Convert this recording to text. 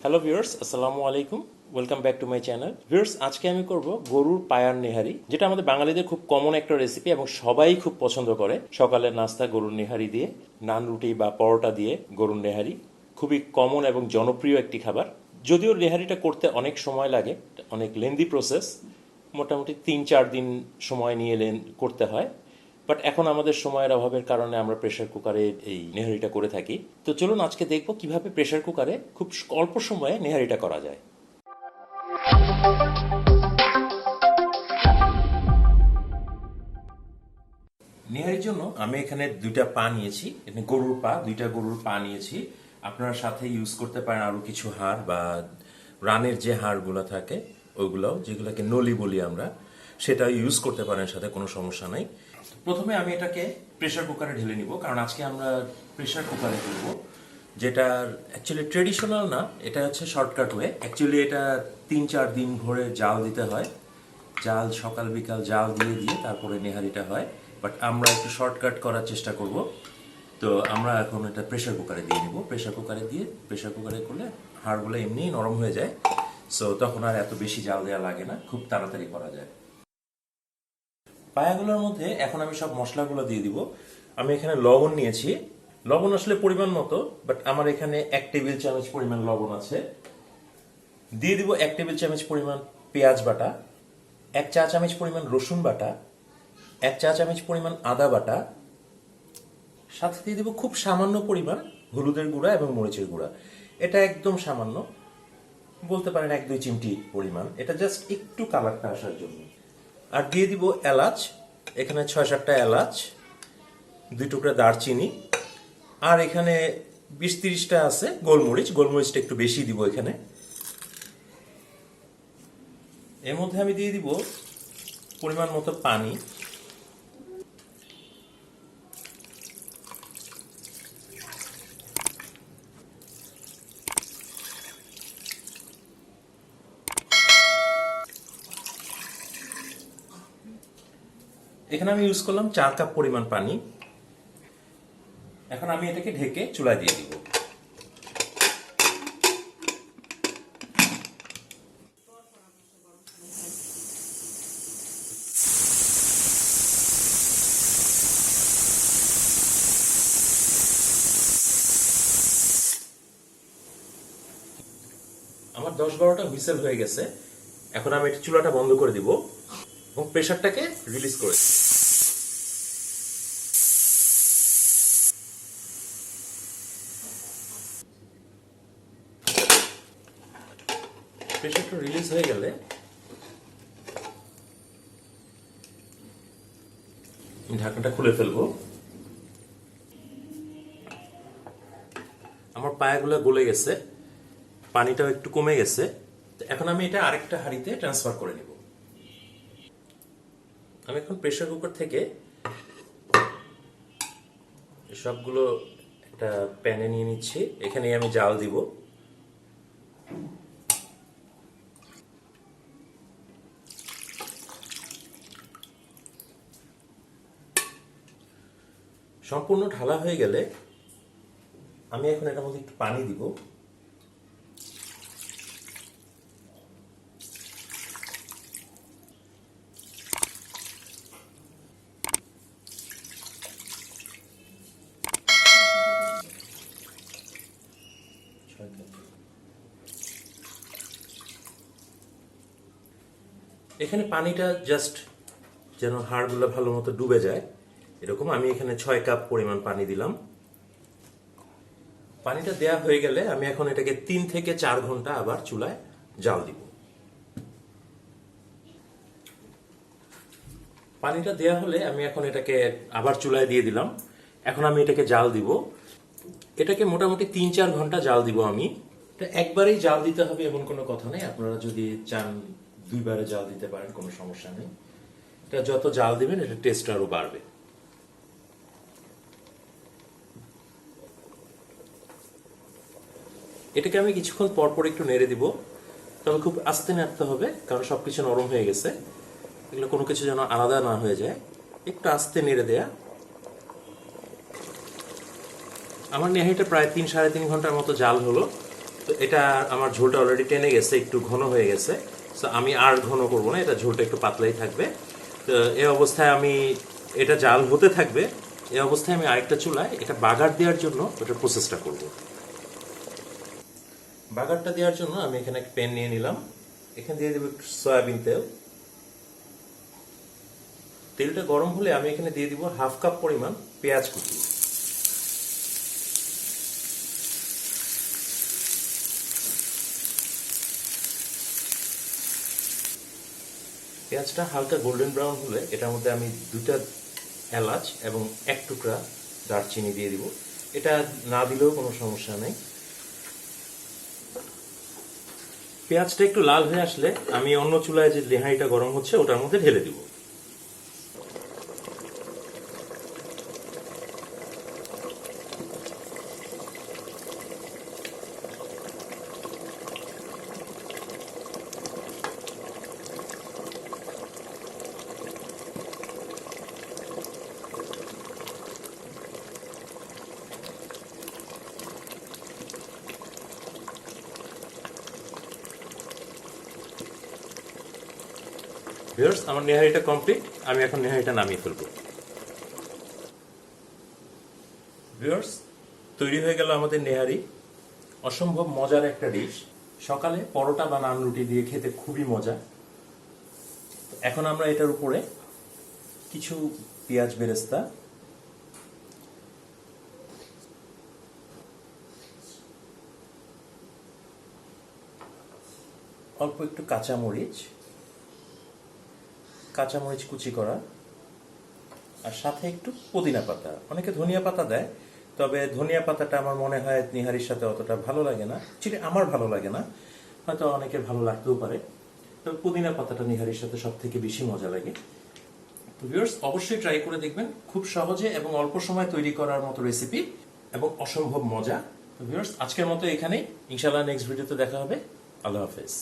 Hello viewers, আসসালামু আলাইকুম। Welcome back to my channel. Viewers, আজকে আমি করব গরুর পায়ার নেহারি, যেটা আমাদের বাঙালিদের খুব কমন একটা রেসিপি এবং সবাই খুব পছন্দ করে। সকালের নাস্তা গরুর নেহারি দিয়ে, নান রুটি বা পরোটা দিয়ে গরুর নেহারি খুবই কমন এবং জনপ্রিয় একটি খাবার। যদিও নেহারিটা করতে অনেক সময় লাগে, অনেক লেন্দি প্রসেস, মোটামুটি 3-4 দিন সময় নিয়ে করতে হয়। বাট এখন আমাদের সময়ের অভাবের কারণে আমরা প্রেসার কুকারে এই নেহারিটা করে থাকি। তো চলুন আজকে দেখব কিভাবে প্রেসার কুকারে খুব অল্প সময়ে নেহারিটা করা যায়। নেহারির জন্য আমি এখানে দুইটা পা নিয়েছি, এখানে দুইটা গরুর পা নিয়েছি। আপনারা সাথে ইউজ করতে পারেন আরো কিছু হাড় বা রানের যে হাড়গুলো থাকে ওইগুলোও, যেগুলোকে নলি বলি আমরা, সেটা ইউজ করতে পারেন সাথে, কোনো সমস্যা নাই। প্রথমে আমি এটাকে প্রেসার কুকারে ঢেলে নিব, কারণ আজকে আমরা প্রেসার কুকারে করব, যেটা অ্যাকচুয়ালি ট্রেডিশনাল না, এটা হচ্ছে শর্টকাট ওয়ে। অ্যাকচুয়ালি এটা 3-4 দিন ধরে জাল দিতে হয়, জাল সকাল বিকাল জাল দিয়ে দিয়ে তারপরে নেহারিটা হয়। বাট আমরা একটু শর্টকাট করার চেষ্টা করব। তো আমরা এখন এটা প্রেসার কুকারে দিয়ে নিব। প্রেসার কুকারে করলে হাড়গুলো এমনিই নরম হয়ে যায়, সো তখন আর এত বেশি জাল দেওয়া লাগে না, খুব তাড়াতাড়ি করা যায়। পায়াগুলোর মধ্যে এখন আমি সব মশলাগুলো দিয়ে দিব। আমি এখানে লবণ নিয়েছি, লবণ আসলে পরিমাণ মতো, বাট আমার এখানে 1 টেবিল চামচ পরিমাণ লবণ আছে। দিয়ে দিব 1 টেবিল চামচ পরিমাণ পেঁয়াজ বাটা, 1 চা চামচ পরিমাণ রসুন বাটা, 1 চা চামচ পরিমাণ আদা বাটা, সাথে দিয়ে দিব খুব সামান্য পরিমাণ হলুদের গুঁড়া এবং মরিচের গুঁড়া। এটা একদম সামান্য, বলতে পারেন 1-2 চিমটি পরিমাণ, এটা জাস্ট একটু কালারটা আসার জন্য। আর দিয়ে দিব এলাচ, এখানে 6-7টা এলাচ, 2 টুকরা দারচিনি, আর এখানে 20-30টা আছে গোলমরিচটা একটু বেশি দিব এখানে। এর মধ্যে আমি দিয়ে দিব পরিমাণ মতো পানি। এখানে আমি ইউজ করলাম 4 কাপ পরিমাণ পানি। এখন আমি এটাকে ঢেকে চুলায় দিয়ে দিব। আমার 10-12টা হুইসেল হয়ে গেছে। এখন আমি এটা চুলাটা বন্ধ করে দিব এবং প্রেসারটাকে রিলিজ করে দিব। প্রেসারটা রিলিজ হয়ে গেলে ঢাকনাটা খুলে ফেলবো। আমার পায়াগুলো গলে গেছে, পানিটাও একটু কমে গেছে। এখন আমি এটা আরেকটা হাঁড়িতে ট্রান্সফার করে নিব। আমি এখন প্রেসার কুকার থেকে সবগুলো একটা প্যানে নিয়ে নিচ্ছি। এখানে আমি জাল দিব। সম্পূর্ণ ঢালা হয়ে গেলে আমি এখন এটার মধ্যে একটু পানি দিব। এখানে পানিটা জাস্ট যেন হাড়গুলো ভালো মতো ডুবে যায়, এরকম আমি এখানে 6 কাপ পরিমাণ পানি দিলাম। পানিটা দেয়া হয়ে গেলে আমি এখন এটাকে 3 থেকে 4 ঘন্টা আবার চুলায় জাল দিব। পানিটা দেয়া হলে আমি এখন এটাকে আবার চুলায় দিয়ে দিলাম। এখন আমি এটাকে জাল দিব। এটাকে মোটামুটি 3-4 ঘন্টা জাল দিব আমি। এটা একবারেই জাল দিতে হবে এমন কোনো কথা নেই, আপনারা যদি চান 2 বারে জাল দিতে পারেন, কোনো সমস্যা নেই। এটা যত জাল দিবেন এটা টেস্ট আরো বাড়বে। এটাকে আমি কিছুক্ষণ পর পর একটু নেড়ে দিব, তবে খুব আস্তে নাড়তে হবে, কারণ সবকিছু নরম হয়ে গেছে, এগুলো কোনো কিছু যেন আলাদা না হয়ে যায়। একটু আস্তে নেড়ে দেয়া। আমার নেহারিটা প্রায় 3-3.5 ঘন্টার মতো জাল হলো। তো এটা আমার ঝোলটা অলরেডি টেনে গেছে, একটু ঘন হয়ে গেছে। তো আমি আর ঘন করব না, এটা ঝোলটা একটু পাতলাই থাকবে। তো এই অবস্থায় আমি এটা জাল হতে থাকবে, এই অবস্থায় আমি আরেকটা চুলায় এটা বাগার দেওয়ার জন্য ওটার প্রসেসটা করব। বাগারটা দেওয়ার জন্য আমি এখানে একটা প্যান নিয়ে নিলাম, এখানে দিয়ে দেবো একটু সয়াবিন তেল। তেলটা গরম হলে আমি এখানে দিয়ে দিব 1/2 কাপ পরিমাণ পেঁয়াজ কুচি। পেঁয়াজটা হালকা গোল্ডেন ব্রাউন হলে এটার মধ্যে আমি 2টা এলাচ এবং 1 টুকরা দারচিনি দিয়ে দিব। এটা না দিলেও কোনো সমস্যা নেই। পেঁয়াজটা একটু লাল হয়ে আসলে আমি অন্য চুলায় যে নেহারিটা গরম হচ্ছে ওটার মধ্যে ঢেলে দিব। ভিউয়ার্স, আমার নেহারিটা কমপ্লিট, আমি এখন নেহারিটা নামিয়ে ফেলব। ভিউয়ার্স, তৈরি হয়ে গেল আমাদের নেহারি। অসম্ভব মজার একটা ডিশ, সকালে পরোটা বা নান রুটি দিয়ে খেতে খুবই মজা। এখন আমরা এটার উপরে কিছু পেঁয়াজ বেরেস্তা, অল্প একটু কাঁচামরিচ কুচি করা, আর সাথে একটু পুদিনা পাতা। অনেকে ধনিয়া পাতা দেয়, তবে ধনিয়া পাতাটা আমার মনে হয় নিহারির সাথে অতটা ভালো লাগে না। চিলি আমার ভালো লাগে না, হয়তো অনেকের ভালো লাগতেও পারে। তবে পুদিনা পাতাটা নিহারির সাথে সব থেকে বেশি মজা লাগে। তো ভিউয়ার্স, অবশ্যই ট্রাই করে দেখবেন, খুব সহজে এবং অল্প সময় তৈরি করার মতো রেসিপি এবং অসম্ভব মজা। তো ভিউয়ার্স, আজকের মতো এখানেই, ইনশাআল্লাহ নেক্সট ভিডিওতে দেখা হবে। আল্লাহ হাফেজ।